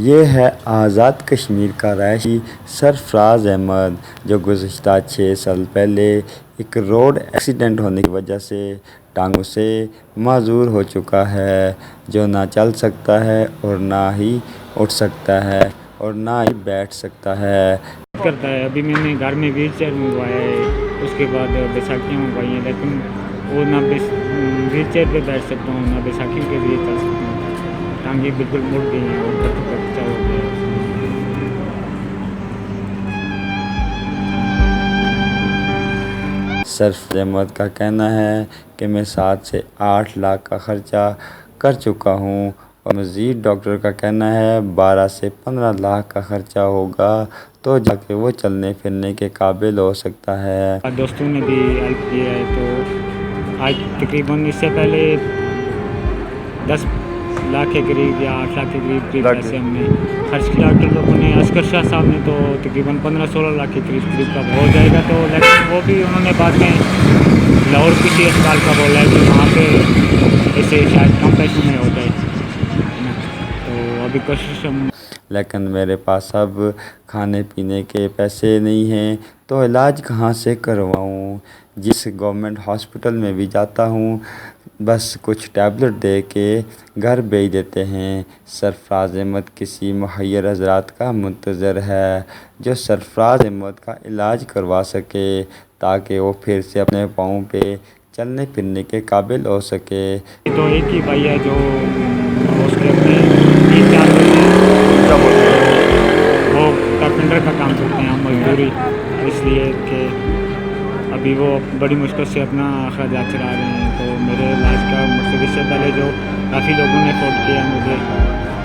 ये है आज़ाद कश्मीर का रहायशी सरफराज अहमद, जो गुज़श्ता 6 साल पहले एक रोड एक्सीडेंट होने की वजह से टांगों से माजूर हो चुका है, जो ना चल सकता है और ना ही उठ सकता है और ना ही बैठ सकता है। करता है। अभी मैंने घर में व्हील चेयर मंगवाया है, उसके बाद बैसाखियाँ मंगवाई हैं, लेकिन वो ना व्हील चेयर पे बैठ सकता हूँ, ना बैसाखियों के लिए चल सकता हूँ। टांगे बिल्कुल मुड़ गई हैं और कच्चा हो गया है। सरफराज अहमद का कहना है कि मैं 7 से 8 लाख का खर्चा कर चुका हूँ और मज़ीद डॉक्टर का कहना है 12 से 15 लाख का खर्चा होगा तो जाके वो चलने फिरने के काबिल हो सकता है। दोस्तों ने भी हेल्प किया है, तो आज तकरीबन इससे पहले 10 लाख के करीब या 8 लाख के करीब पैसे हमने खर्च किया। डॉक्टर लोगों ने, असगर शाह साहब ने तो तकरीबन 15-16 लाख के करीब का हो जाएगा, तो लेकिन वो भी उन्होंने बाद में लाहौर किसी अस्पताल का बोला है कि वहाँ पे ऐसे शायद कम पैसों में हो जाए, है ना। तो अभी कोशिश हम लेकिन मेरे पास अब खाने पीने के पैसे नहीं हैं तो इलाज कहाँ से करवाऊँ। जिस गवर्नमेंट हॉस्पिटल में भी जाता हूँ बस कुछ टैबलेट दे के घर भेज देते हैं। सरफराज अहमद किसी मुहैयर हज़रात का मुंतज़र है जो सरफराज अहमद का इलाज करवा सके ताकि वो फिर से अपने पाँव पे चलने फिरने के काबिल हो सके। तो एक ही भाई है जो उसके अपने 3-4 वो कारपेंटर का काम करते हैं, मजदूरी, इसलिए कि अभी वो बड़ी मुश्किल से अपना अखराजात चला रहे हैं। तो मेरे इलाज का मकसद इससे पहले जो काफ़ी लोगों ने सपोर्ट किया मुझे,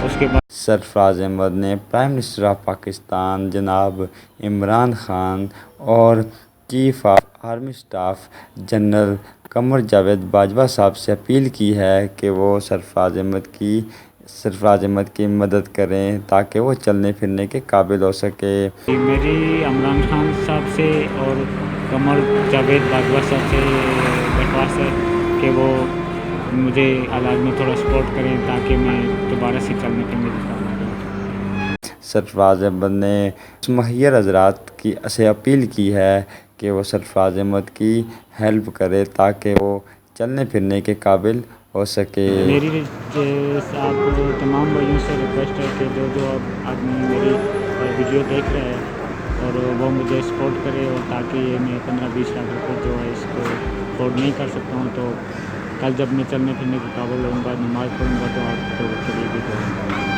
उसके बाद सरफराज अहमद ने प्राइम मिनिस्टर ऑफ पाकिस्तान जनाब इमरान खान और chief of army staff general Qamar Javed Bajwa साहब से अपील की है कि वो सरफराज अहमद की मदद करें ताकि वो चलने फिरने के काबिल हो सके। मेरी इमरान खान साहब से और कमर जावेद बाजवा साहब से दरख्वास्त है कि वो मुझे इलाज में थोड़ा सपोर्ट करें ताकि मैं दोबारा से चलने फिरने की काम करूँ। सरफराज अहमद ने उस मुहैयर हज़रात की से अपील की है कि वो सरफराज अहमद की हेल्प करे ताकि वो चलने फिरने के काबिल हो सके। मेरी आप तमाम भाइयों से रिक्वेस्ट है कि जो आदमी मेरी वीडियो देख रहे हैं और वो मुझे सपोर्ट करे, और ताकि ये मैं 15-20 लाख रुपये जो है इसको अफोर्ड नहीं कर सकता हूँ, तो कल जब मैं चलने फिरने के काबिल होऊंगा, नमाज़ पढ़ूंगा, तो आपको के लिए भी करूँगा।